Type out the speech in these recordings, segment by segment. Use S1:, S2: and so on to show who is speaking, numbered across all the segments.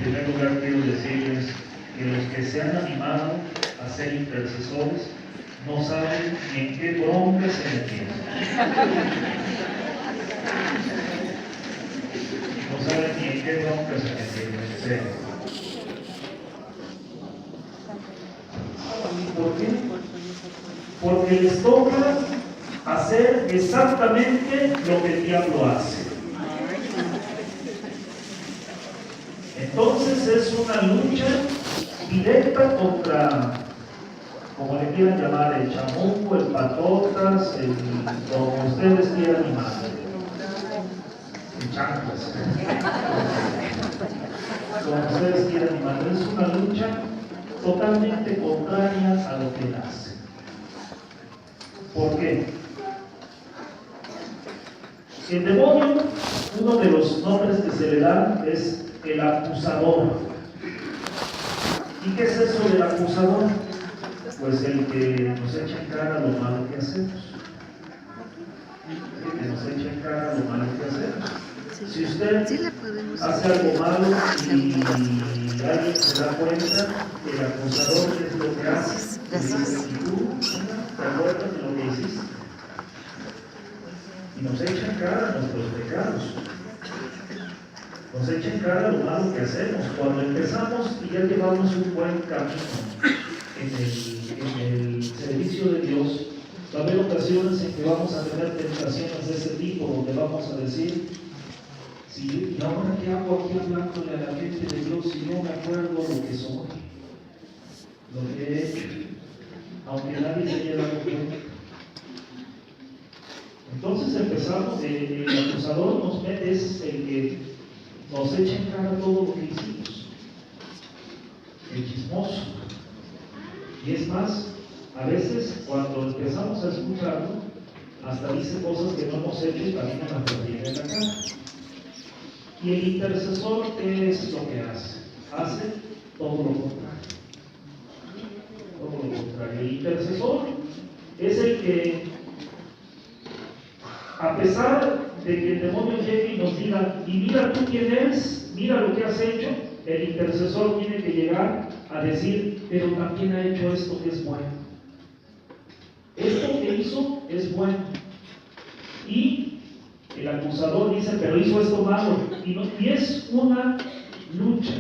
S1: primer lugar quiero decirles que los que se han animado a ser intercesores no saben ni en qué bronca se metieron. No saben ni en qué bronca se metieron, en serio. ¿Por qué? Porque les toca hacer exactamente lo que el diablo hace. Entonces es una lucha directa contra, como le quieran llamar, el chamuco, el patotas, como ustedes quieran llamar, el chanclas, como ustedes quieran llamar. Es una lucha totalmente contraria a lo que él hace. ¿Por qué? El demonio, uno de los nombres que se le da es el acusador. ¿Y qué es eso del acusador? Pues el que nos echa en cara lo malo que hacemos. El que nos echa en cara lo malo que hacemos. Si usted hace algo malo y alguien se da cuenta, el acusador es lo que hace. Y tú te acuerdas de lo que hiciste. Y nos echa en cara nuestros pecados. Nos echa en cara lo malo que hacemos. Cuando empezamos y ya llevamos un buen camino en el servicio de Dios, va a haber ocasiones en que vamos a tener tentaciones de ese tipo, donde vamos a decir, ¿y ahora qué hago aquí hablándole a la gente de Dios si no me acuerdo lo que soy, lo que he hecho, aunque nadie se haya dado cuenta? Entonces empezamos, el acusador es el que nos echa en cara todo lo que hicimos, el chismoso. Y es más, a veces cuando empezamos a escucharlo, hasta dice cosas que no hemos hecho y también nos las retiene en la cara. Y el intercesor, ¿qué es lo que hace? Hace todo lo contrario. Todo lo contrario. El intercesor es el que, a pesar de que el demonio llegue y nos diga, y mira tú quién eres, mira lo que has hecho, el intercesor tiene que llegar a decir, pero también ha hecho esto que es bueno. Esto que hizo es bueno. Y el acusador dice, pero hizo esto malo. Y es una lucha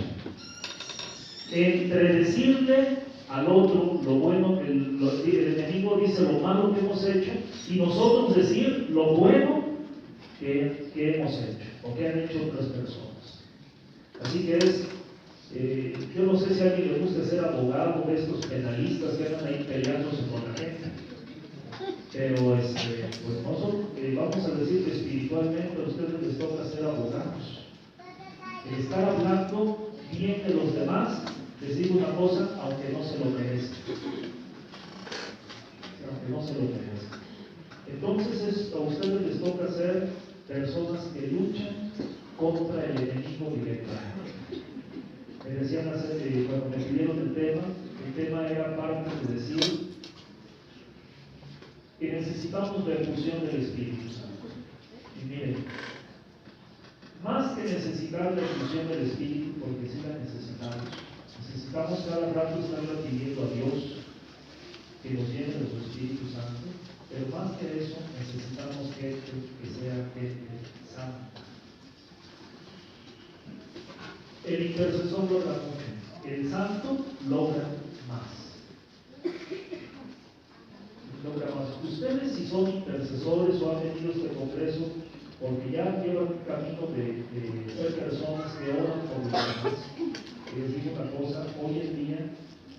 S1: entre decirle al otro lo bueno, el enemigo dice lo malo que hemos hecho, y nosotros decir lo bueno que hemos hecho, o que han hecho otras personas. Así que yo no sé si a alguien le gusta ser abogado de estos penalistas que andan ahí peleándose con la gente, pero pues nosotros vamos a decir que espiritualmente a ustedes les toca ser abogados. El estar hablando bien de los demás, les digo una cosa, aunque no se lo merezcan. Aunque no se lo merezcan. Entonces a ustedes les toca ser personas que luchan contra el enemigo directamente. Me decían cuando me pidieron el tema era parte de decir que necesitamos la efusión del Espíritu Santo. Y miren, más que necesitar la efusión del Espíritu, porque sí la necesitamos cada rato estar pidiendo a Dios que nos llene de su Espíritu Santo, pero más que eso necesitamos que sea gente santa. El intercesor logra mucho, el santo logra más. Ustedes, si son intercesores o han venido a este congreso, porque ya llevan un camino de ser personas que oran por los demás, y les digo una cosa, hoy en día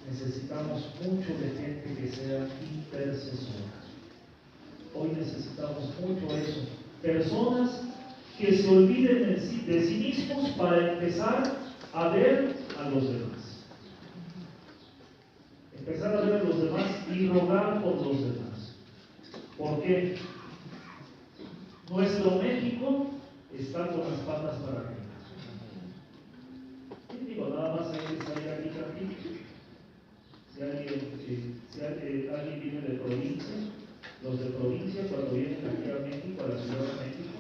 S1: necesitamos mucho de gente que sea intercesora. Hoy necesitamos mucho eso. Personas que se olviden de sí mismos para empezar a ver a los demás. Empezar a ver a los demás y rogar por los demás. ¿Por qué? Nuestro México está con las patas para arriba. Y digo, nada más hay que salir aquí tranquilo. Si alguien viene de provincia, los de provincia cuando vienen aquí a México, a la Ciudad de México,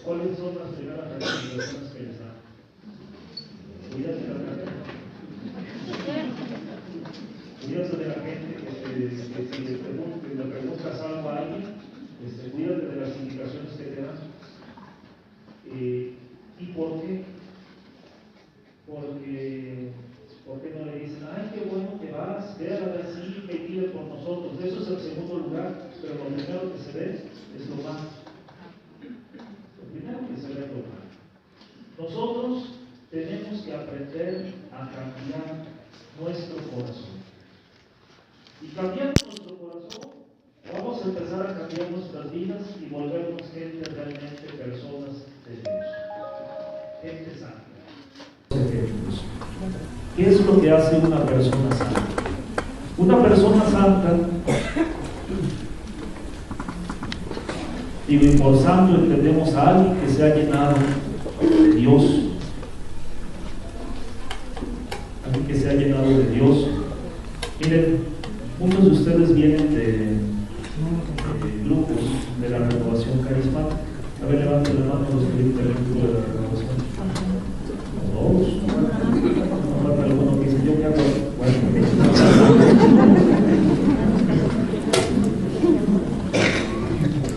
S1: ¿cuáles son las primeras recomendaciones que les dan? porque, ¿por qué no le dicen, ay, qué bueno que vas, ve a la vecina y pide por nosotros? Eso es el segundo lugar, pero lo primero que se ve es lo malo. Lo primero que se ve es lo malo. Nosotros tenemos que aprender a cambiar nuestro corazón. Y cambiando nuestro corazón, vamos a empezar a cambiar nuestras vidas y volvernos gente realmente, personas de Dios. Gente santa. ¿Qué es lo que hace una persona santa? Una persona santa, y por santo entendemos a alguien que se ha llenado de Dios, alguien que se ha llenado de Dios. Miren, muchos de ustedes vienen de grupos de la renovación carismática. A ver, levanten la mano los que vienen del grupo de la renovación. Todos. No falta alguno que dice, yo qué hago. Bueno.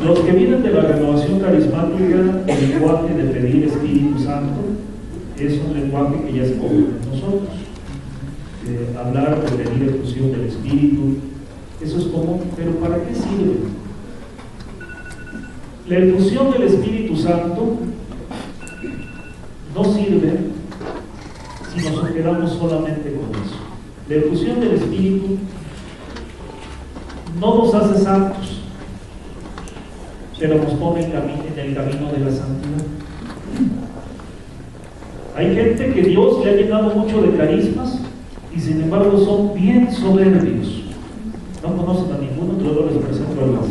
S1: Los que vienen de la renovación carismática, el lenguaje de pedir Espíritu Santo es un lenguaje que ya es común en nosotros. Hablar de pedir efusión del Espíritu, eso es común, pero ¿para qué sirve? La efusión del Espíritu Santo no sirve si nos quedamos solamente con eso. La efusión del Espíritu no nos hace santos, pero nos pone en el camino de la santidad. Hay gente que Dios le ha llenado mucho de carismas y sin embargo son bien soberbios. No conocen a ninguno, luego les presento a los.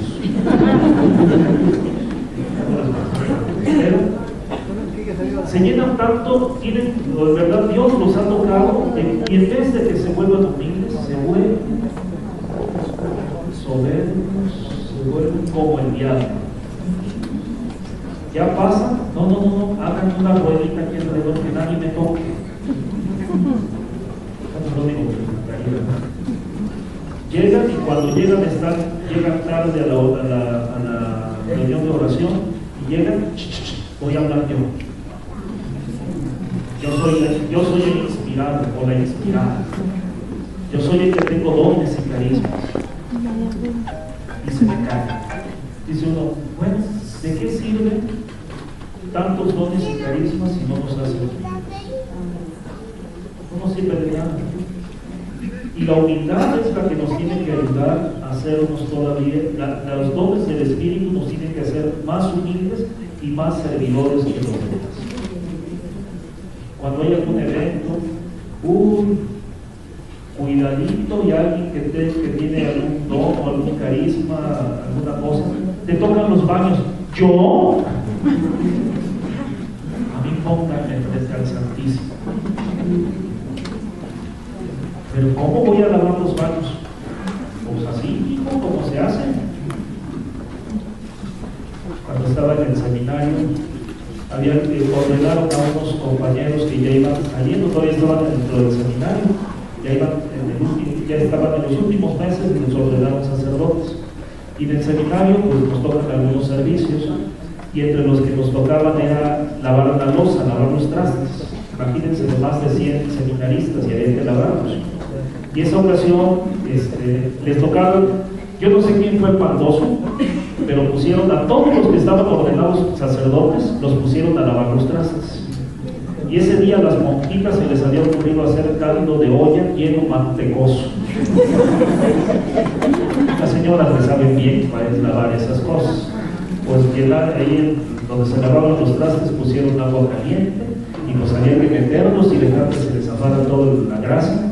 S1: Pero se llenan tanto, tienen, de verdad Dios los ha tocado y en vez de que se vuelvan humildes, se vuelven soberbios, se vuelven como el diablo. Ya pasa, no, hagan una ruedita aquí alrededor que nadie me toque. No digo que llegan y cuando llegan tarde a la reunión de oración y llegan, voy a hablar yo. Yo soy el inspirado o la inspirada. Yo soy el que tengo dones y carismas. Y se me cae. Dice uno, bueno, ¿de qué sirven tantos dones y carismas si no nos hacen bien? No sirve de nada. Y la humildad es la que nos tiene que ayudar a hacernos todavía, los dones del Espíritu nos tienen que hacer más humildes y más servidores que los demás. Cuando hay algún evento, cuidadito, y alguien que tiene algún don o algún carisma, alguna cosa, te tocan los baños. ¿Yo? A mí pónganme frente al Santísimo. Pero ¿cómo voy a lavar los baños? Pues así, hijo, como se hace. Cuando estaba en el seminario, ordenaron a unos compañeros que ya iban saliendo, todavía estaban dentro del seminario, ya estaban en los últimos meses y les ordenaron sacerdotes. Y en el seminario pues nos tocan algunos servicios, y entre los que nos tocaban era lavar la loza, lavar los trastes. Imagínense, de más de 100 seminaristas y había que lavarlos. Y esa ocasión les tocaron, yo no sé quién fue el pandoso, pero pusieron a todos los que estaban ordenados sacerdotes, los pusieron a lavar los trastes. Y ese día a las monjitas se les había ocurrido hacer caldo de olla lleno mantecoso. Las señoras le saben bien para lavar esas cosas. Pues ahí donde se lavaban los trastes pusieron agua caliente y pues había que meterlos y dejar que se les zafara toda la grasa.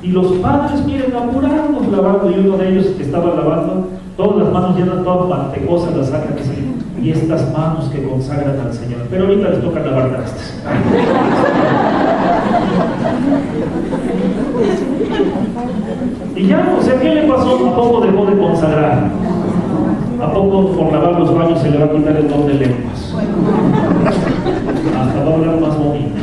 S1: Y los padres, miren, apurados lavando, y uno de ellos que estaba lavando, todas las manos llenas, todas mantecosas, las sacan así. Y estas manos que consagran al Señor. Pero ahorita les toca lavar trastes. Y ya, o sea, ¿qué le pasó? ¿A poco dejó de consagrar? ¿A poco por lavar los baños se le va a quitar el don de lenguas? Hasta va a hablar más bonito.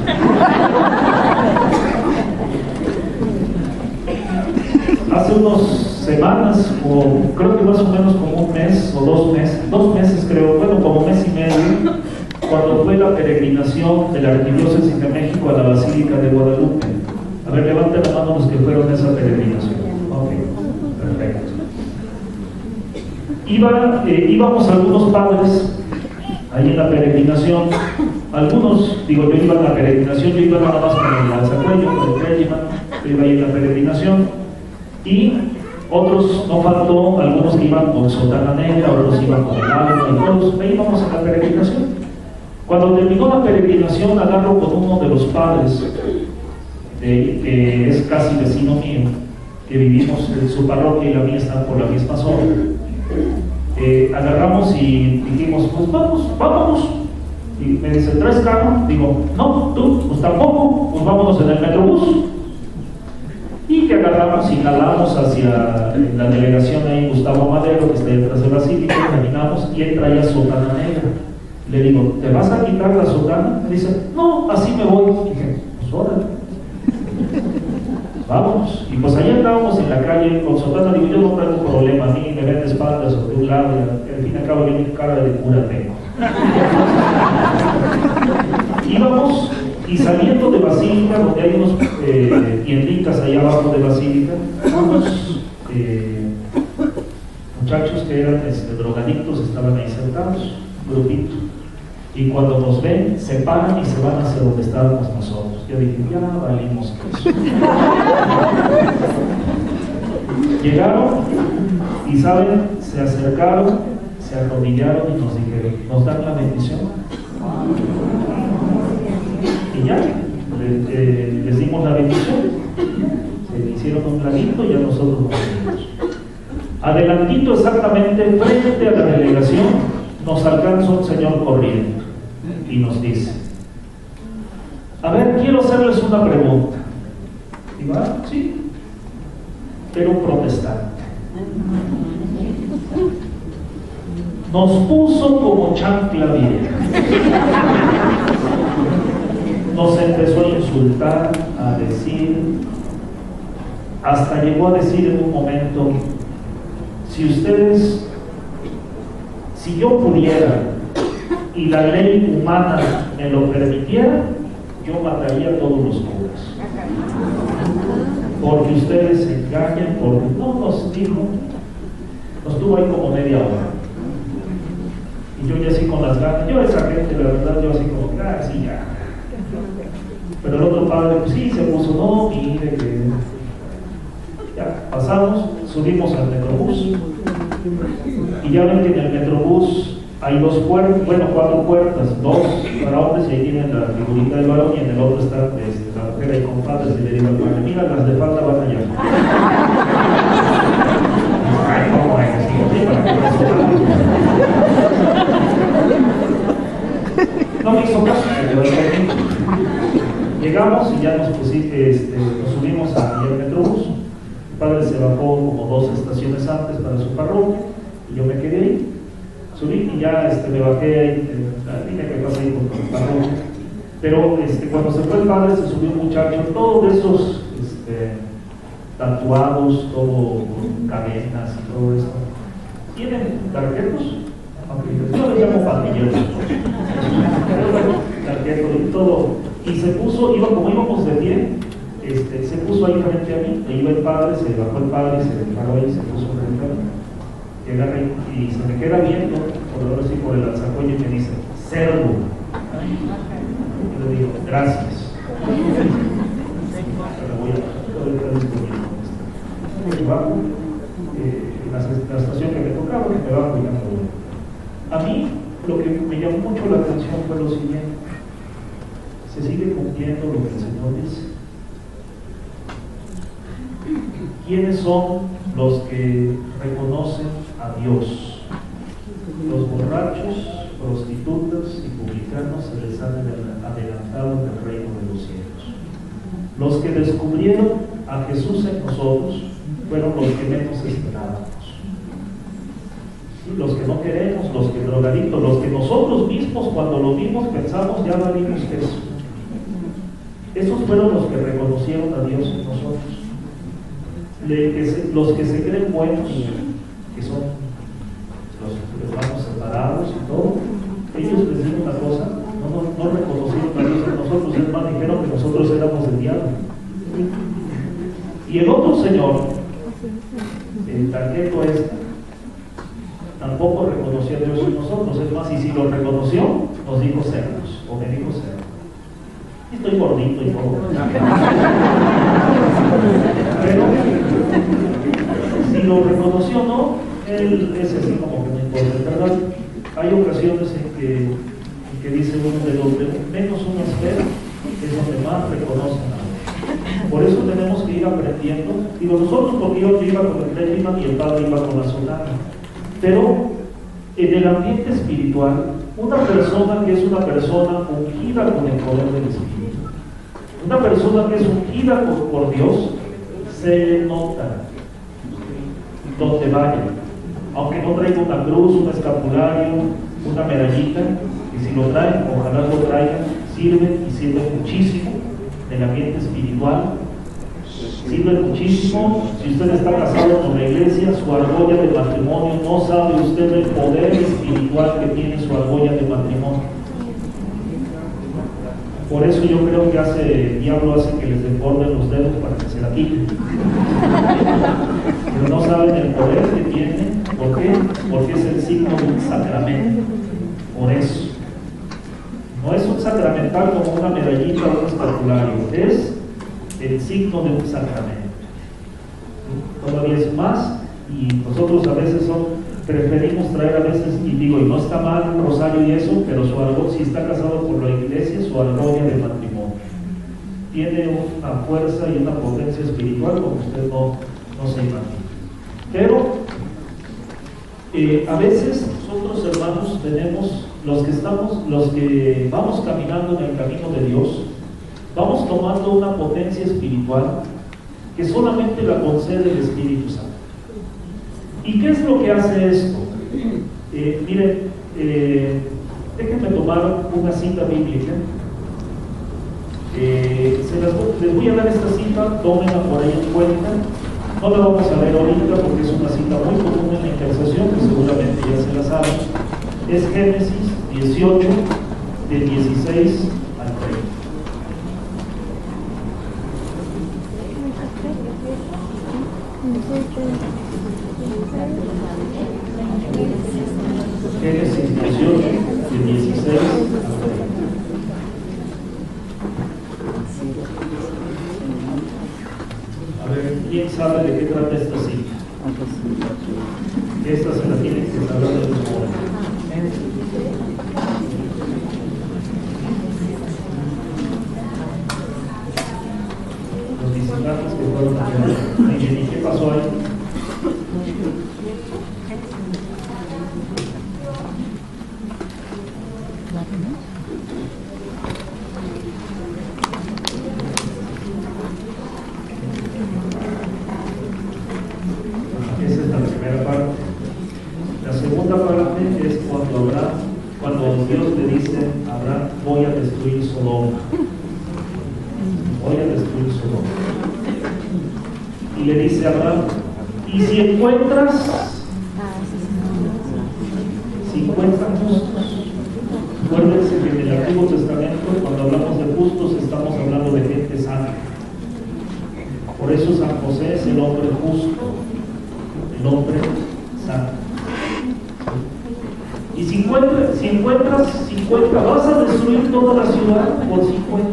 S1: Hace unas semanas, o creo que más o menos como un mes o 2 meses creo, bueno, como mes y medio, cuando fue la peregrinación de la Arquidiócesis de México a la Basílica de Guadalupe? A ver, levanten la mano los que fueron a esa peregrinación. Ok, perfecto. Íbamos algunos padres ahí en la peregrinación. Algunos, digo, yo iba a la peregrinación, yo iba nada más con el alzacuello, con el Clériman, yo iba ahí en la peregrinación. Y otros, no faltó, algunos que iban con sotana negra, otros iban con el alma, y todos ahí íbamos a la peregrinación. Cuando terminó la peregrinación, agarro con uno de los padres, que es casi vecino mío, que vivimos en su parroquia y la mía están por la misma zona. Agarramos y dijimos, pues vámonos. Y me dice, ¿traes carro? Digo, no, tú, pues tampoco, pues vámonos en el Metrobús. Y que agarramos y jalamos hacia la delegación ahí, Gustavo Madero, que está detrás de la Basílica, caminamos y él traía sotana negra. Le digo, ¿te vas a quitar la sotana? Me dice, no, así me voy. Y dije, pues órale, vámonos. Y pues allá estábamos en la calle con sotana. Digo, yo no traigo problema, a mí me ven de espaldas sobre un lado, y al fin y al cabo yo mi cara de cura tengo. Íbamos y saliendo de Basílica, donde hay unos tienditas allá abajo de Basílica, unos muchachos que eran drogadictos estaban ahí sentados, un grupito. Y cuando nos ven, se paran y se van hacia donde estábamos nosotros. Yo dije, ya valimos eso. Llegaron y, ¿saben? Se acercaron, se arrodillaron y nos dijeron, ¿nos dan la bendición? Y ya, les dimos la bendición. Se hicieron un planito y ya nosotros nos venimos. Adelantito, exactamente frente a la delegación, nos alcanza un señor corriendo y nos dice, a ver, quiero hacerles una pregunta. Digo, sí, pero un protestante. Nos puso como chancla vieja. Nos empezó a insultar, a decir, hasta llegó a decir en un momento, si yo pudiera y la ley humana me lo permitiera, yo mataría a todos los curas. Porque ustedes se engañan, porque no nos dijo, nos tuvo ahí como media hora. Y yo ya así con las ganas, yo esa gente, la verdad, yo así como, sí, ya. Pero el otro padre, pues sí, se puso, no, mire que... Ya, pasamos, subimos al Metrobús. Y ya ven que en el Metrobús hay dos puertas, bueno, 4 puertas, 2 para hombres, y ahí tienen la figurita del varón, y en el otro está la mujer ahí con padres, y le digo al padre, mira, las de falta van allá. Ay, ¿cómo es? Digo, para que no me hizo caso, se quedó ahí. Llegamos y ya nos subimos al Metrobús. El padre se bajó como 2 estaciones antes para su parroquia, y yo me quedé ahí. Subí y ya me bajé ahí, dime qué pasa ahí con el parroquia. Pero cuando se fue el padre, se subió un muchacho, todos de esos tatuados, todo con cadenas y todo eso. ¿Tienen tarjetos? Yo les llamo pandilleros. Tarjetos y todo. Y se puso, como íbamos de pie, se puso ahí frente a mí, e iba el padre, se bajó el padre, se paró ahí, se puso frente a mí. Y se me queda viendo, por el alzacuello, y me dice, cerdo. Y le digo, gracias. Pero voy a bajo, la estación que me tocaba, que me bajo y ya me voy. A mí, lo que me llamó mucho la atención fue lo siguiente: se sigue cumpliendo lo que el Señor dice. ¿Quiénes son los que reconocen a Dios? Los borrachos, prostitutas y publicanos se les han adelantado en el reino de los cielos. Los que descubrieron a Jesús en nosotros fueron los que menos esperábamos. Los que no queremos, los que drogadictos, los que nosotros mismos cuando lo vimos pensamos, ya valimos eso. Esos fueron los que reconocieron a Dios en nosotros. Los que se creen buenos, que son los que vamos separados y todo, ellos les digo una cosa, señor, el tarjeto tampoco reconoció a Dios en nosotros. Es más, y si lo reconoció, nos dijo cerdos, o me dijo cerdos. Estoy gordito y todo. Pero si lo reconoció o no, él es así como que no importa, ¿verdad? Hay ocasiones en que dice uno de los menos uno espera, es donde más reconocen a Dios. Por eso tenemos que ir aprendiendo. Digo, nosotros, porque yo iba con el régimen y el padre iba con la soldada. Pero en el ambiente espiritual, una persona que es una persona ungida con el poder del Espíritu, una persona que es ungida por Dios, se le nota donde vaya, aunque no traiga una cruz, un escapulario, una medallita, y si lo traen, ojalá lo traigan, sirve y sirve muchísimo en el ambiente espiritual. Sirve muchísimo. Si usted está casado con la iglesia, su argolla de matrimonio, no sabe usted el poder espiritual que tiene su argolla de matrimonio. Por eso yo creo que el diablo hace que les desborden los dedos para que se la quiten. Pero no saben el poder que tiene. ¿Por qué? Porque es el signo de un sacramento. Por eso. No es un sacramental como una medallita o un escapulario. Es el signo de un sacramento. Todavía es más, y nosotros a veces preferimos traer a veces, y digo, y no está mal un rosario y eso, pero su argolla, si está casado por la iglesia, su argolla de matrimonio tiene una fuerza y una potencia espiritual como usted no se imagina. Pero a veces nosotros, hermanos, tenemos los que vamos caminando en el camino de Dios, vamos tomando una potencia espiritual que solamente la concede el Espíritu Santo. ¿Y qué es lo que hace esto? Miren, déjenme tomar una cita bíblica. Les voy a dar esta cita, tómenla por ahí en cuenta. No la vamos a ver ahorita porque es una cita muy común en la intercesión, que seguramente ya se la saben. Es Génesis 18, del 16 al 30. Génesis 18, de 16 a 30. A ver, ¿quién sabe de qué trata esta cita? Esta se la tienen que saber de memoria. Los visitantes que fueron a ver. ¿Y qué pasó ahí? Esa es la primera parte. La segunda parte es cuando Dios le dice a Abraham, voy a destruir Sodoma. Voy a destruir Sodoma. Y le dice a Abraham, y si encuentras 50 justos, acuérdense que en el Antiguo Testamento, cuando hablamos de justos, estamos hablando de gente santa. Por eso San José es el hombre justo, el hombre santo. Y si encuentras 50, vas a destruir toda la ciudad por 50.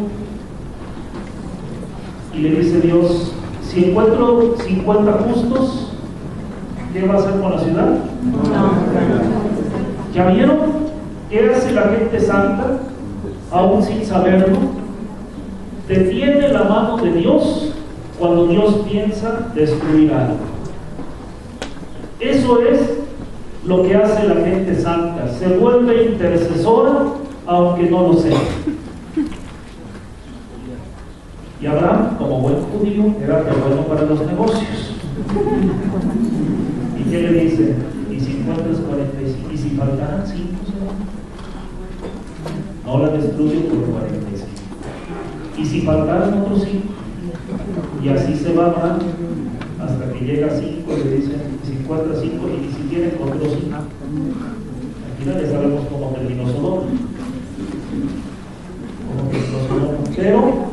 S1: Y le dice Dios, si encuentro 50 justos, ¿qué va a hacer con la ciudad? No. ¿Ya vieron qué hace la gente santa, aún sin saberlo? Detiene la mano de Dios cuando Dios piensa destruir algo. Eso es lo que hace la gente santa, se vuelve intercesora aunque no lo sea. Y Abraham, como buen judío, era bueno para los negocios. ¿Y qué le dice? Y si encuentras 45, y si faltaran 5, no la destruye por 45. Y si faltaran otros 5, y así se va Abraham hasta que llega a 5, le dicen 55, y ni siquiera encontró 5. Aquí no le sabemos cómo terminó Sodoma. Pero,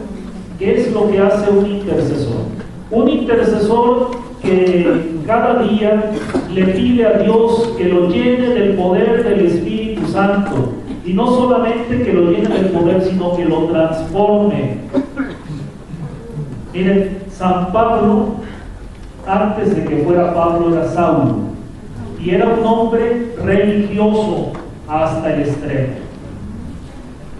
S1: ¿qué es lo que hace un intercesor? Un intercesor que cada día le pide a Dios que lo llene del poder del Espíritu Santo. Y no solamente que lo llene del poder, sino que lo transforme. Miren, San Pablo, antes de que fuera Pablo, era Saulo. Y era un hombre religioso hasta el extremo.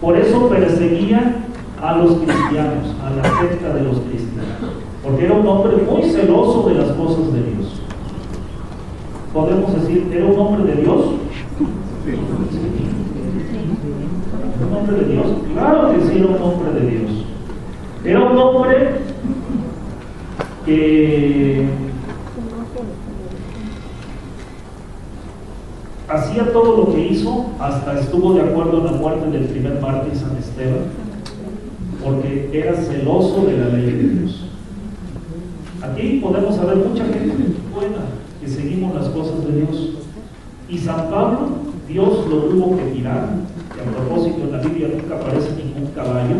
S1: Por eso perseguía a los cristianos, a la secta de los cristianos. Porque era un hombre muy celoso de las cosas de Dios. Podemos decir, ¿era un hombre de Dios? ¿Un hombre de Dios? Claro que sí, era un hombre de Dios. Era un hombre que hacía todo lo que hizo, hasta estuvo de acuerdo en la muerte del primer mártir San Esteban, porque era celoso de la ley de Dios. Aquí podemos saber mucha gente buena que seguimos las cosas de Dios. Y San Pablo, Dios lo tuvo que tirar. Y a propósito, en la Biblia nunca aparece ningún caballo.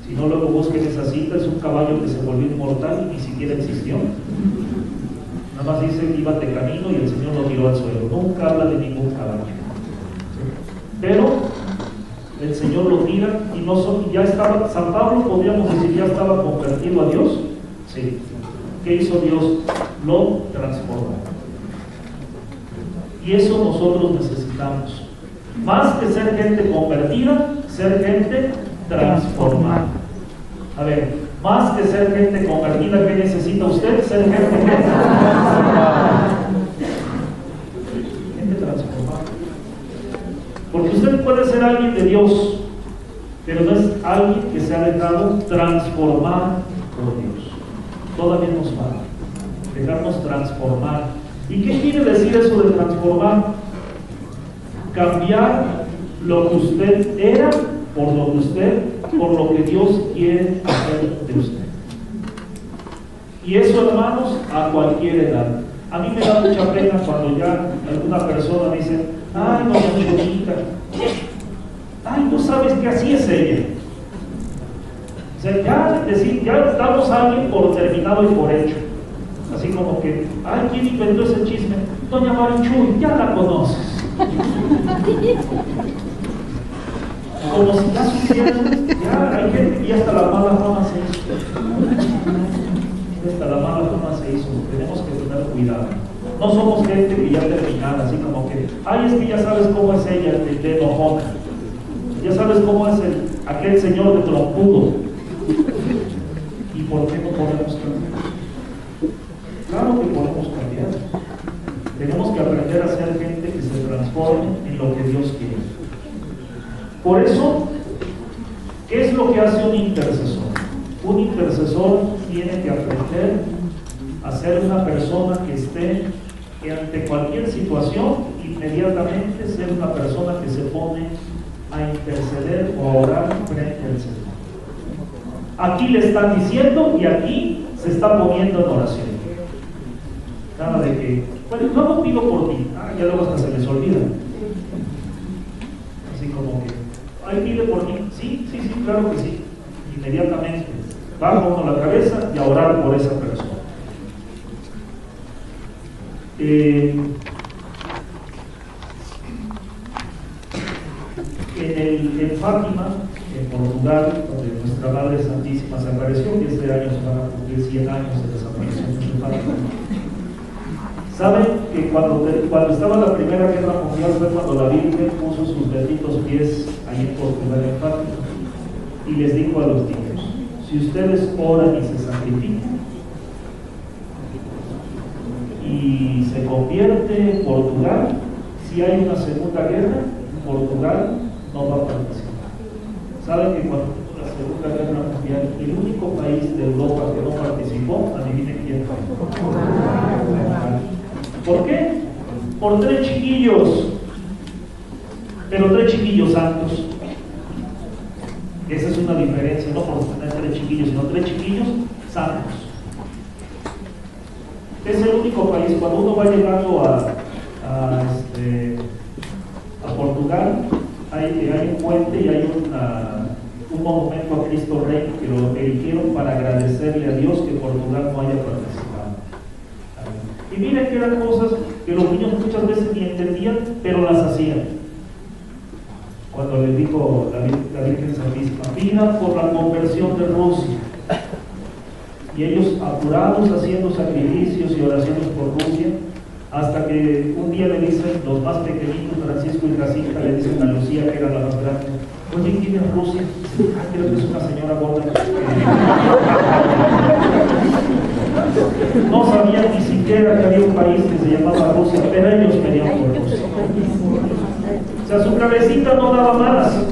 S1: Si no, luego busquen esa cita, es un caballo que se volvió inmortal y ni siquiera existió. Nada más dice que iba de camino y el Señor lo tiró al suelo. Nunca habla de ningún caballo. Pero el Señor lo tira y ya estaba, San Pablo, podríamos decir, ya estaba convertido a Dios. Sí. ¿Qué hizo Dios? Lo transformó. Y eso nosotros necesitamos. Más que ser gente convertida, ser gente transformada. A ver, más que ser gente convertida, ¿qué necesita usted? Ser gente transformada. Gente transformada. Porque usted puede ser alguien de Dios, pero no es alguien que se ha dejado transformar por Dios. Todavía nos falta dejarnos transformar. ¿Y qué quiere decir eso de transformar? Cambiar lo que usted era por lo que Dios quiere hacer de usted. Y eso, hermanos, a cualquier edad. A mí me da mucha pena cuando ya alguna persona me dice, ay, doña Chonita, ay, tú sabes que así es ella. O sea, ya damos a alguien por terminado y por hecho. Así como que, ay, ¿quién inventó ese chisme? Doña Marichuy, ya la conoces. Como si ya supieran, ya hay gente y hasta la mala fama se hizo. Hasta la mala fama se hizo. Tenemos que tener cuidado. No somos gente que ya terminada, así como que, ay, es que ya sabes cómo es ella, de enojona. Ya sabes cómo es aquel señor de trompudo. ¿Y por qué no podemos cambiar? Claro que podemos cambiar. Tenemos que aprender a ser gente que se transforme en lo que Dios quiere. Por eso, ¿qué es lo que hace un intercesor? Un intercesor tiene que aprender a ser una persona que ante cualquier situación, inmediatamente ser una persona que se pone a interceder o a orar frente al Señor. Aquí le están diciendo y aquí se está poniendo en oración. Nada de que, bueno, no pido por ti, ya luego hasta se les olvida. Así como que, ay, pide por mí, sí, claro que sí. Inmediatamente, baja uno la cabeza y a orar por esa persona. En Fátima, en Portugal, donde nuestra Madre Santísima se apareció, que este año se van a cumplir 100 años de desaparición de Fátima. ¿Saben que cuando estaba la Primera Guerra Mundial fue cuando la Virgen puso sus benditos pies ahí en Portugal, en Fátima, y les dijo a los niños, si ustedes oran y se sacrifican y se convierte Portugal, si hay una segunda guerra, Portugal no va a participar. ¿Saben que cuando la Segunda Guerra Mundial, el único país de Europa que no participó, adivinen quién fue? ¿Por qué? Por 3 chiquillos, pero 3 chiquillos santos. Esa es una diferencia, no por tener 3 chiquillos, sino 3 chiquillos santos. Es el único país, cuando uno va llegando a Portugal, hay un puente y hay un monumento a Cristo Rey que lo erigieron para agradecerle a Dios que Portugal no haya participado. Y miren que eran cosas que los niños muchas veces ni entendían, pero las hacían. Cuando les dijo la Virgen Santísima, pida por la conversión de Rusia. Y ellos apurados haciendo sacrificios y oraciones por Rusia, hasta que un día le dicen los más pequeñitos, Francisco y Jacinta, le dicen a Lucía, que era la más grande, oye, ¿quién es Rusia? Creo que es una señora gorda. No sabían ni siquiera que había un país que se llamaba Rusia, pero ellos querían por Rusia. O sea, su cabecita no daba más.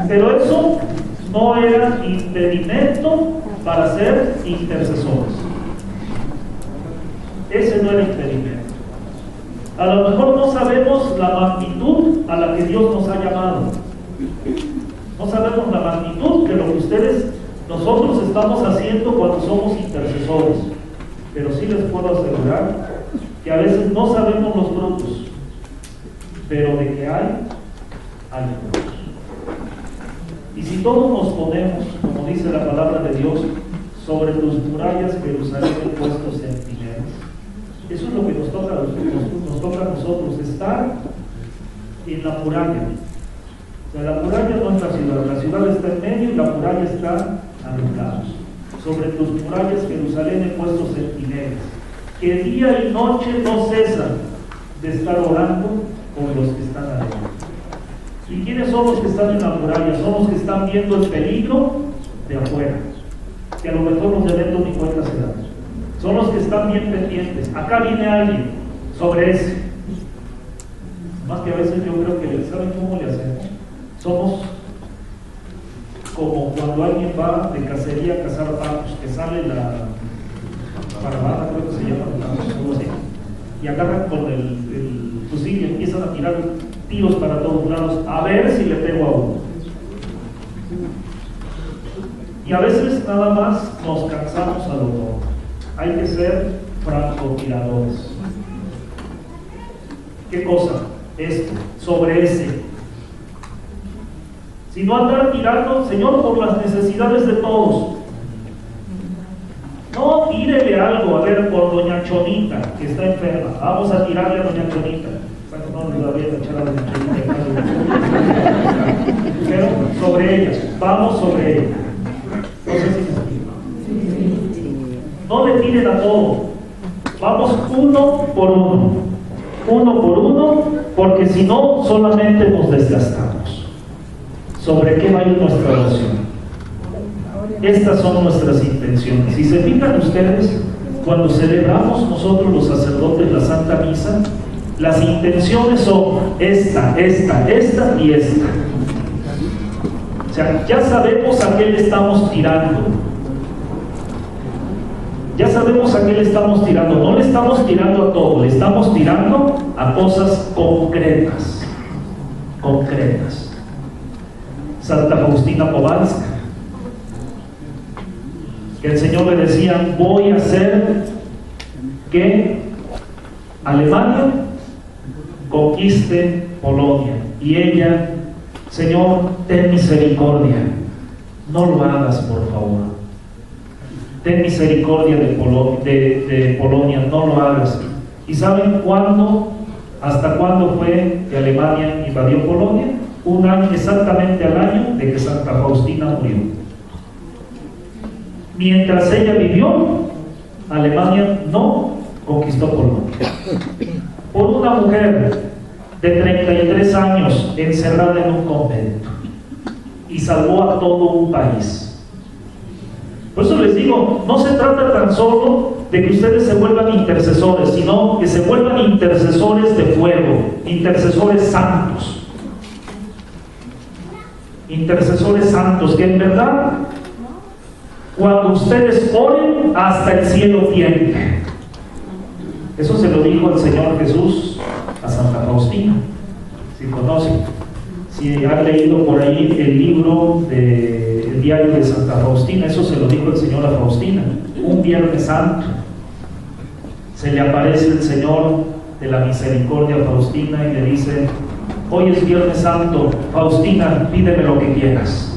S1: Pero eso no era impedimento para ser intercesores. Ese no era impedimento. A lo mejor no sabemos la magnitud a la que Dios nos ha llamado. No sabemos la magnitud de lo que nosotros estamos haciendo cuando somos intercesores. Pero sí les puedo asegurar que a veces no sabemos los frutos, pero de que hay frutos. Y si todos nos ponemos, como dice la palabra de Dios, sobre tus murallas Jerusalén he puesto centinelas. Eso es lo que nos toca a nosotros, estar en la muralla. O sea, la muralla no es la ciudad está en medio y la muralla está a los lados. Sobre tus murallas Jerusalén he puesto centinelas, que día y noche no cesan de estar orando por los que están adentro. ¿Y quiénes son los que están en la muralla? Son los que están viendo el peligro de afuera, que a lo mejor los de dentro ni cuenta se dan. Son los que están bien pendientes. Acá viene alguien sobre ese. Más que a veces yo creo que, ¿saben cómo le hacemos? Somos como cuando alguien va de cacería a cazar patos, que sale la barbada, creo que se llama, algo así, y agarran con el fusil y empiezan a tirar tiros para todos lados, a ver si le pego a uno. Y a veces nada más nos cansamos a lo tonto. Hay que ser francotiradores. ¿Qué cosa? Esto, sobre ese. Si no andar tirando, Señor, por las necesidades de todos. No, tírele algo, a ver, por doña Chonita, que está enferma. Vamos a tirarle a doña Chonita. Bueno, no le voy a echar a doña Chonita. Pero sobre ella, vamos sobre ella. No sé si me explico. No le tiren a todo. Vamos uno por uno. Uno por uno, porque si no, solamente nos desgastamos. ¿Sobre qué va a ir nuestra oración? Estas son nuestras intenciones. Si se fijan ustedes, cuando celebramos nosotros los sacerdotes la Santa Misa, las intenciones son esta y esta. O sea, ya sabemos a qué le estamos tirando. Ya sabemos a qué le estamos tirando. No le estamos tirando a todo, le estamos tirando a cosas concretas. Concretas. Santa Faustina Kowalska, que el Señor le decía, voy a hacer que Alemania conquiste Polonia. Y ella, Señor, ten misericordia, no lo hagas, por favor. Ten misericordia de Polonia, no lo hagas. ¿Y saben cuándo, hasta cuándo fue que Alemania invadió Polonia? Un año, exactamente al año de que Santa Faustina murió. Mientras ella vivió, Alemania no conquistó Polonia. Por una mujer de 33 años encerrada en un convento y salvó a todo un país. Por eso les digo, no se trata tan solo de que ustedes se vuelvan intercesores, sino que se vuelvan intercesores de fuego, intercesores santos. Intercesores santos, que en verdad, cuando ustedes oren, hasta el cielo tiemble. Eso se lo dijo el Señor Jesús a Santa Faustina. Si conocen, si han leído por ahí el libro del diario de Santa Faustina, eso se lo dijo el Señor a Faustina. Un Viernes Santo se le aparece el Señor de la misericordia a Faustina y le dice, Hoy es Viernes Santo. Faustina, pídeme lo que quieras.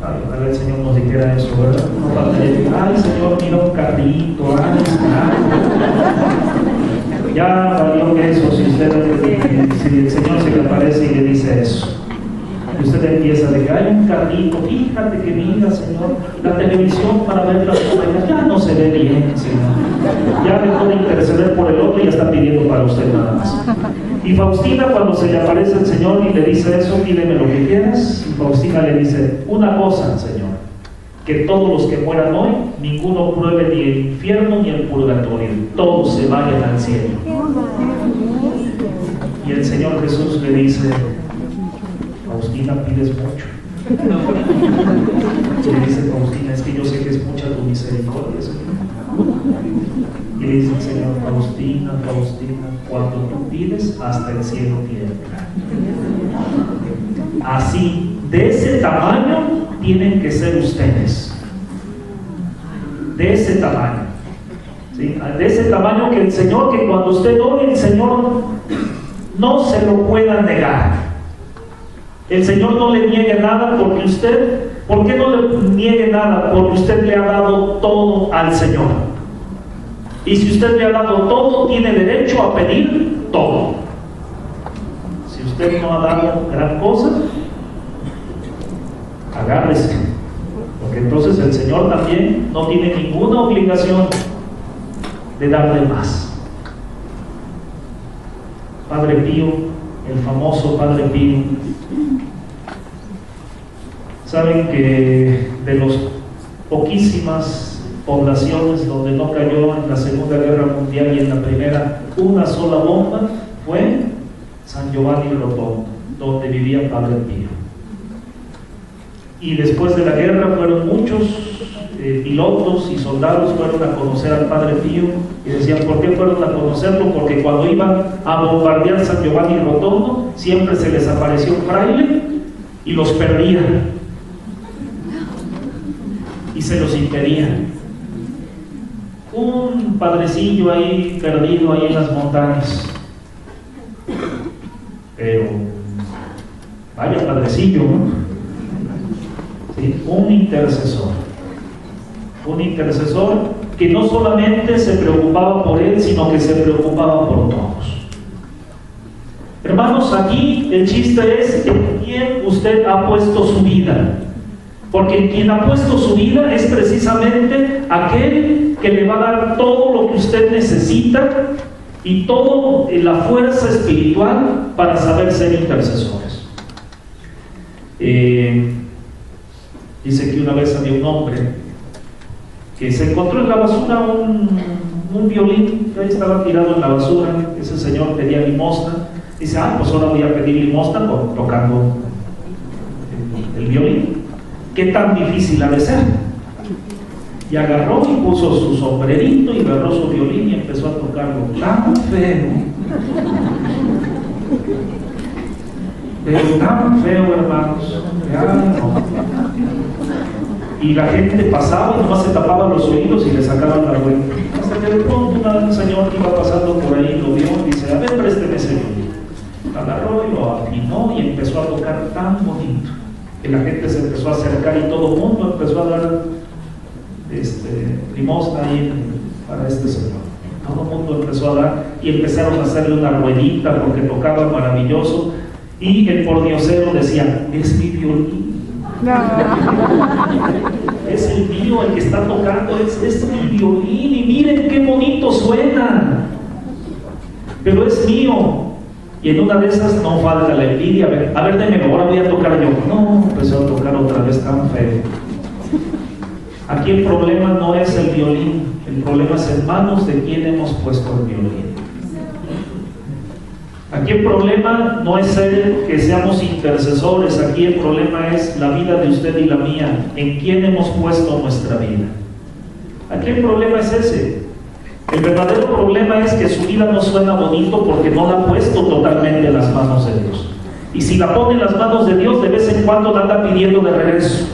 S1: Ay, ojalá el Señor nos dijera eso, ¿verdad? No faltaría que, ay, Señor, mira un carrito, ay, ya valió que eso, si el Señor se le aparece y le dice eso. Y usted empieza de que hay un carrito, fíjate que mira, Señor, la televisión para ver las cosas, ya no se ve bien, Señor. Ya dejó de interceder por el otro y ya está pidiendo para usted nada más. Y Faustina, cuando se le aparece el Señor y le dice eso, pídeme lo que quieras, y Faustina le dice, una cosa, Señor, que todos los que mueran hoy, ninguno pruebe ni el infierno ni el purgatorio, todos se vayan al cielo. Y el Señor Jesús le dice, Faustina, pides mucho. Y le dice Faustina, es que yo sé que es mucha tu misericordia, Señor. Y le dice el Señor, Faustina, Faustina, cuando tú pides, hasta el cielo tiembla. Así, de ese tamaño tienen que ser ustedes. De ese tamaño. ¿Sí? De ese tamaño que el Señor, que cuando usted ore, el Señor no se lo pueda negar. El Señor no le niegue nada porque usted, ¿por qué no le niegue nada? Porque usted le ha dado todo al Señor. Y si usted le ha dado todo, tiene derecho a pedir todo. Si usted no ha dado gran cosa, agárrese. Porque entonces el Señor también no tiene ninguna obligación de darle más. Padre Pío, el famoso Padre Pío. Saben que de las poquísimas poblaciones donde no cayó en la Segunda Guerra Mundial y en la Primera una sola bomba fue San Giovanni Rotondo, donde vivía Padre Pío. Y después de la guerra fueron muchos pilotos y soldados fueron a conocer al Padre Pío y decían, ¿por qué fueron a conocerlo? Porque cuando iban a bombardear San Giovanni Rotondo siempre se les apareció un fraile y los perdía y se los impedía. Un padrecillo ahí perdido ahí en las montañas, pero vaya padrecillo, ¿no? ¿Sí? Un intercesor que no solamente se preocupaba por él, sino que se preocupaba por todos. Hermanos, aquí el chiste es en quién usted ha puesto su vida, porque quien ha puesto su vida es precisamente aquel que le va a dar todo lo que usted necesita y toda la fuerza espiritual para saber ser intercesores. Dice que una vez había un hombre que se encontró en la basura un violín que ahí estaba tirado en la basura. Ese señor pedía limosna. Dice, pues ahora voy a pedir limosna tocando el violín. ¿Qué tan difícil ha de ser? Y agarró y puso su sombrerito y agarró su violín y empezó a tocarlo tan feo, pero tan feo, hermanos. Y la gente pasaba y nomás se tapaban los oídos y le sacaban la vuelta. Hasta que de pronto un señor que iba pasando por ahí lo vio y dice, a ver, présteme ese violín. Agarró y lo afinó y empezó a tocar tan bonito que la gente se empezó a acercar y todo el mundo empezó a dar limosna ahí para este señor. Todo el mundo empezó a dar y empezaron a hacerle una ruedita porque tocaba maravilloso. Y el pordiosero decía, es mi violín. No. Es el mío el que está tocando, es mi violín y miren qué bonito suena, pero es mío. Y en una de esas no falta la envidia, a ver, démelo, ahora voy a tocar yo. No, empezó a tocar otra vez tan feo. Aquí el problema no es el violín, el problema es en manos de quién hemos puesto el violín. Aquí el problema no es que seamos intercesores, aquí el problema es la vida de usted y la mía, en quién hemos puesto nuestra vida. Aquí el problema es ese. El verdadero problema es que su vida no suena bonito porque no la ha puesto totalmente en las manos de Dios. Y si la pone en las manos de Dios, de vez en cuando la anda pidiendo de regreso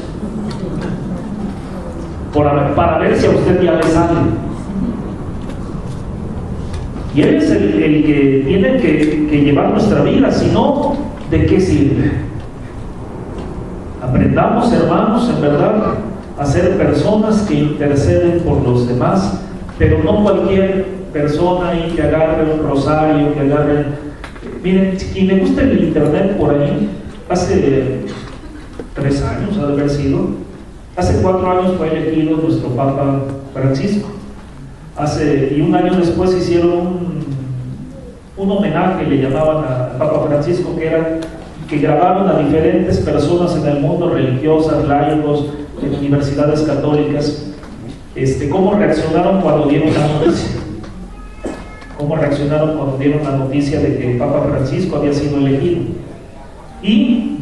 S1: para ver si a usted ya le sale. Y Él es el que tiene que llevar nuestra vida, si no, ¿de qué sirve? Aprendamos, hermanos, en verdad, a ser personas que interceden por los demás, pero no cualquier persona ahí que agarre un rosario, que agarre... Miren, quien le gusta el internet por ahí, hace 3 años ha de haber sido, hace 4 años fue elegido nuestro Papa Francisco. Y un año después hicieron un homenaje, le llamaban al Papa Francisco, que grabaron a diferentes personas en el mundo, religiosas, laicos, en universidades católicas, cómo reaccionaron cuando dieron la noticia. Cómo reaccionaron cuando dieron la noticia de que el Papa Francisco había sido elegido. Y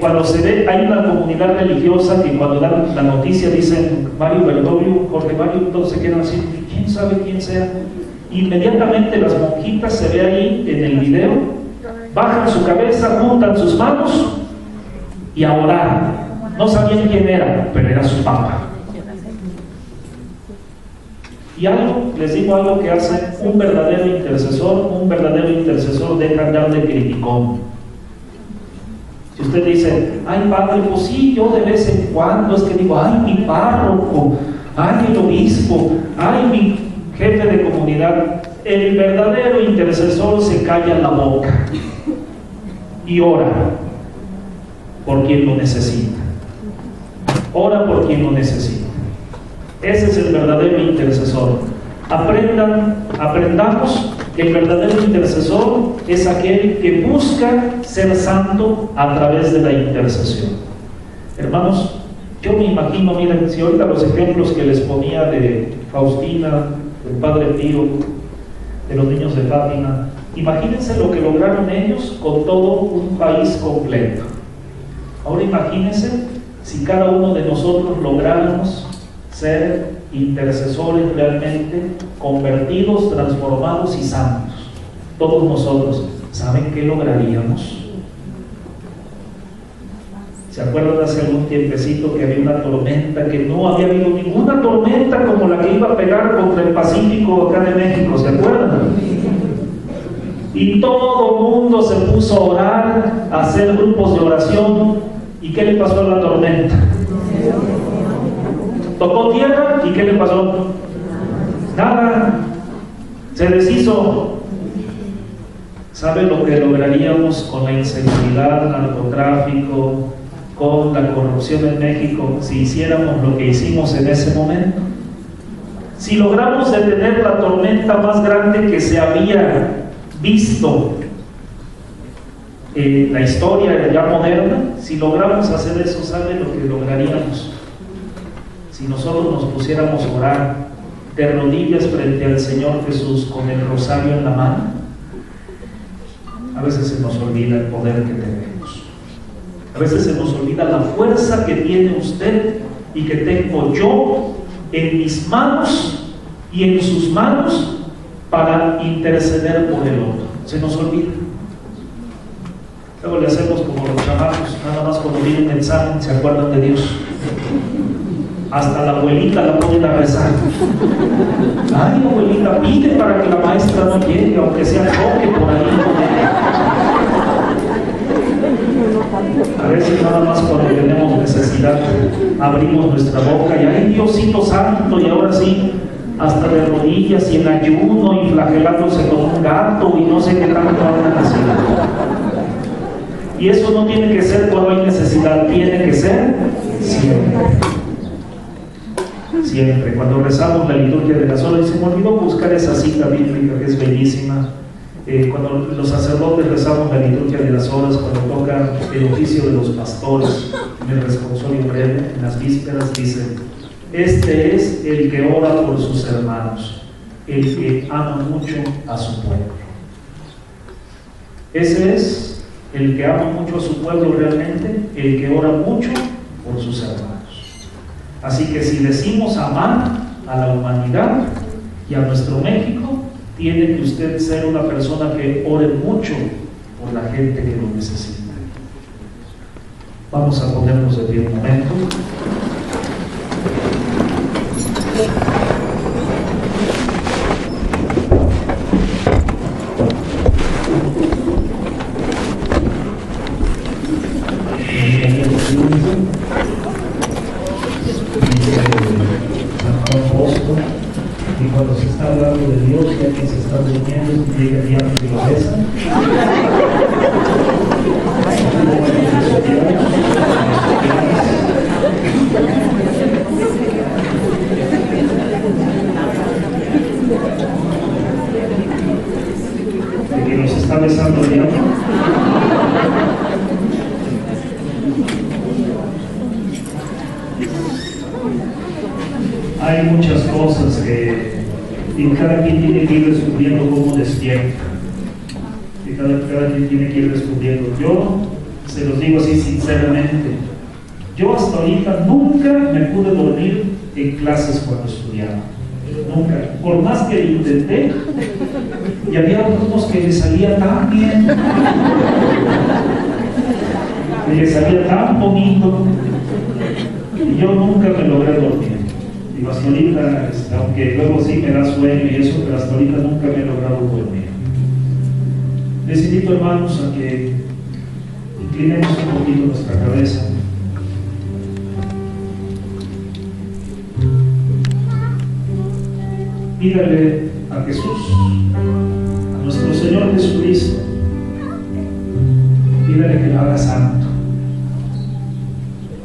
S1: cuando se ve, hay una comunidad religiosa que cuando dan la noticia dicen Mario Bergoglio, Jorge Mario, todos se quedan así, quién sabe quién sea. Inmediatamente las monjitas, se ve ahí en el video, bajan su cabeza, juntan sus manos y a orar. No sabían quién era, pero era su Papa. Y les digo algo que hace un verdadero intercesor deja andar de criticón. Si usted dice, ay padre, pues sí, yo de vez en cuando, es que digo, ay mi párroco, ay el obispo, ay mi jefe de comunidad, el verdadero intercesor se calla la boca y ora por quien lo necesita. Ora por quien lo necesita. Ese es el verdadero intercesor. Aprendamos que el verdadero intercesor es aquel que busca ser santo a través de la intercesión. Hermanos, yo me imagino, miren, si ahorita los ejemplos que les ponía de Faustina, del Padre Pío, de los niños de Fátima, imagínense lo que lograron ellos con todo un país completo. Ahora imagínense si cada uno de nosotros lográramos ser intercesores realmente convertidos, transformados y santos. Todos nosotros, ¿saben qué lograríamos? ¿Se acuerdan hace algún tiempecito que había una tormenta, que no había habido ninguna tormenta como la que iba a pegar contra el Pacífico acá de México? ¿Se acuerdan? Y todo el mundo se puso a orar, a hacer grupos de oración. ¿Y qué le pasó a la tormenta? Tocó tierra y ¿qué le pasó? Nada, se deshizo. ¿Sabe lo que lograríamos con la inseguridad, narcotráfico, con la corrupción en México si hiciéramos lo que hicimos en ese momento? Si logramos detener la tormenta más grande que se había visto en la historia ya moderna, si logramos hacer eso, ¿sabe lo que lograríamos? Si nosotros nos pusiéramos a orar de rodillas frente al Señor Jesús con el rosario en la mano, a veces se nos olvida el poder que tenemos. A veces se nos olvida la fuerza que tiene usted y que tengo yo en mis manos y en sus manos para interceder por el otro. Se nos olvida. Luego le hacemos como los chamacos, nada más cuando viene un examen se acuerdan de Dios. Hasta la abuelita la ponen a rezar. Ay, abuelita, pide para que la maestra no llegue, aunque sea toque por ahí. A veces nada más cuando tenemos necesidad abrimos nuestra boca y ay, Diosito Santo, y ahora sí, hasta de rodillas y en ayuno y flagelándose con un gato y no sé qué tanto andan haciendo. Y eso no tiene que ser cuando hay necesidad, tiene que ser siempre. Siempre, cuando rezamos la liturgia de las horas, y se me olvidó buscar esa cita bíblica que es bellísima. Cuando los sacerdotes rezamos la liturgia de las horas, cuando tocan el oficio de los pastores, en el responsorio breve, en las vísperas, dicen: este es el que ora por sus hermanos, el que ama mucho a su pueblo. Ese es el que ama mucho a su pueblo realmente, el que ora mucho por sus hermanos. Así que si decimos amar a la humanidad y a nuestro México, tiene que usted ser una persona que ore mucho por la gente que lo necesita. Vamos a ponernos de pie un momento. San Juan Bosco, y cuando se está hablando de Dios y alguien se está durmiendo, llega el diablo y lo besa. De que nos está besando el diablo. Hay muchas cosas que cada quien tiene que ir descubriendo cómo despierta. Que cada quien tiene que ir descubriendo. Yo se los digo así sinceramente. Yo hasta ahorita nunca me pude dormir en clases cuando estudiaba. Nunca. Por más que lo intenté, y había algunos que les salía tan bien, que les salía tan bonito, y yo nunca me logré dormir. Y hasta ahorita, aunque luego sí me da sueño y eso, pero hasta ahorita nunca me he logrado dormir. Les invito, hermanos, a que inclinemos un poquito nuestra cabeza. Pídale a Jesús, a nuestro Señor Jesucristo, pídale que lo haga santo.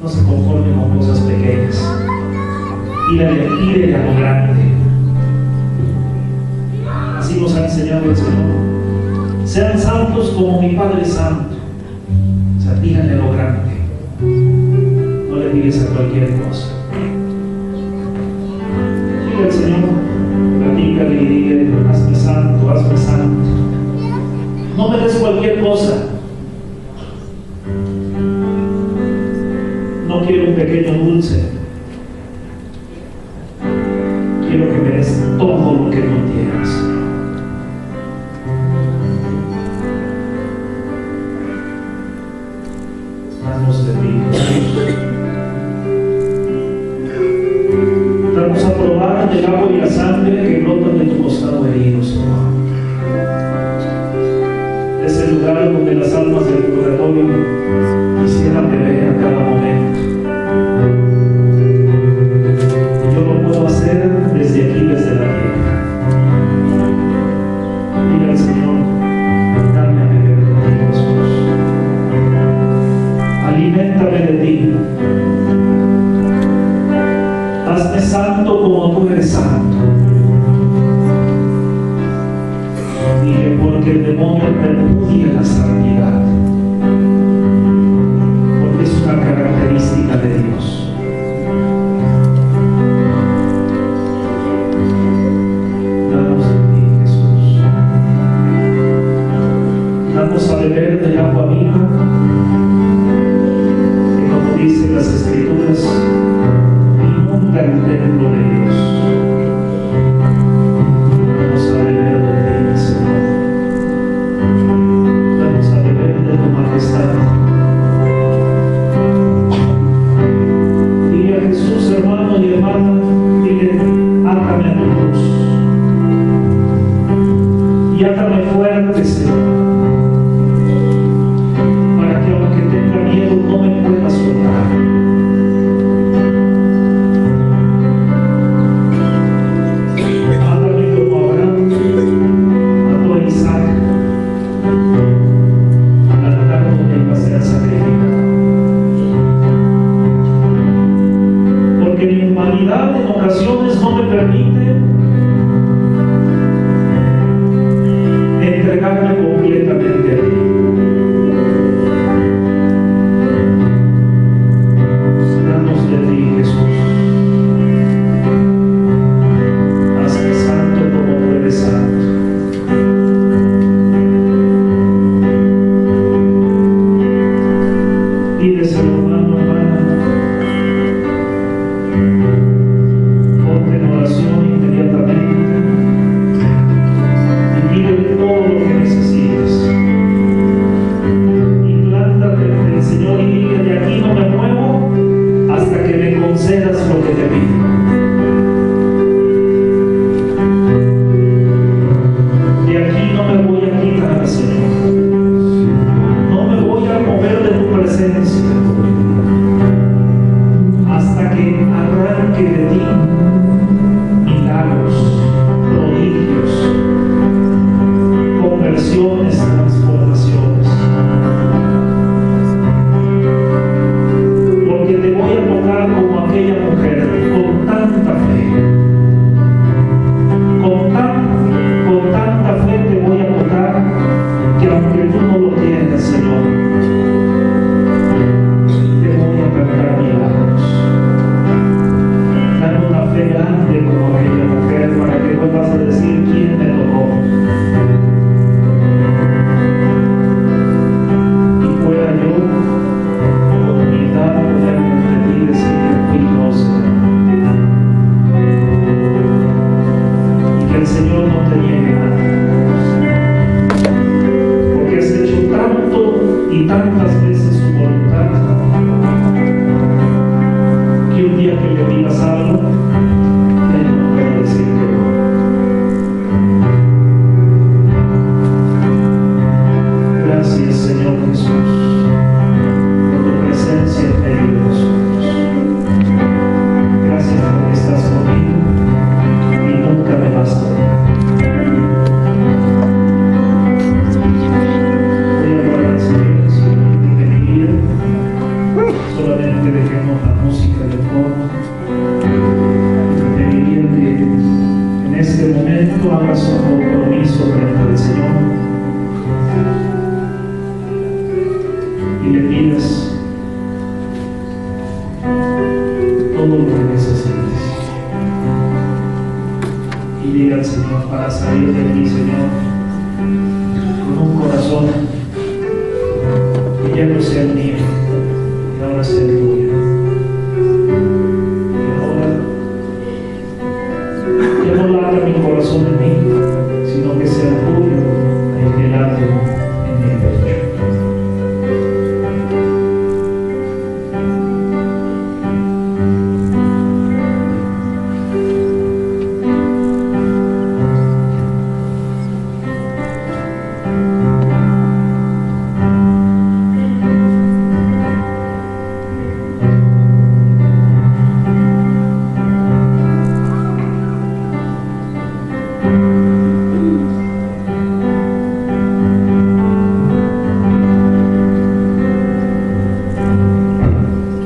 S1: No se conforme con cosas pequeñas. Pídele a lo grande. Así nos ha enseñado el Señor. Sean santos como mi Padre es santo. O sea, pídale a lo grande. No le pides a cualquier cosa. Dile al Señor, platícale y dile, hazme santo, hazme santo. No me des cualquier cosa. No quiero un pequeño dulce. Quiero que me des todo lo que no tienes. Danos de ti, Jesús. Danos a probar del agua y la sangre que brotan de tu costado herido, Señor. Es el lugar donde las almas del purgatorio quisieran beber a cada momento. Desde aquí, desde la tierra. Mira al Señor, dame a beber de ti, Jesús. Aliméntame de ti. Hazme santo como tú eres santo. Dile, porque el demonio repudia la santidad, porque es una característica de Dios. A beber del agua viva, que como dicen las Escrituras, inunda el templo de Dios. Vamos a beber de ti, Señor. Vamos a beber de tu majestad. Dile a Jesús, hermano y hermana, dile, átame a tu cruz. Y átame fuerte, Señor. No me puedas soltar. Ándame como Abraham mató a Isaac al altar donde iba a ser sacrificado. Porque mi humanidad en ocasiones no me permite entregarme completamente a ti. presencia. aquella mujer con tanta fe. Con tanta fe te voy a tocar, que aunque tú no lo tienes, Señor, te voy a cantar milagros. Dame una fe grande como aquella mujer, para que vuelvas a decir quién me tocó. Y pueda yo, con humildad, poderme ante ti y decir: fui yo, Señor. Y que el Señor no te niegue nada, porque has hecho tanto y tantas veces su voluntad, que un día que le digas algo, Él no puede decir que no. Gracias, Señor Jesús, por tu presencia en medio de nosotros. Gracias porque estás conmigo y nunca me vas a dejar. Voy a guardar el silencio de mi vida. Solamente dejemos la música de fondo. Te diría que en este momento hagas un compromiso frente al Señor y le pidas todo lo que necesites. Y diga al Señor: para salir de aquí, Señor, con un corazón que ya no sea el mío, y ahora sea el tuyo. Y ahora ya no lata mi corazón en mí, sino que sea el tuyo el que late en mi pecho.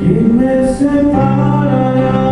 S2: ¿Quién me separará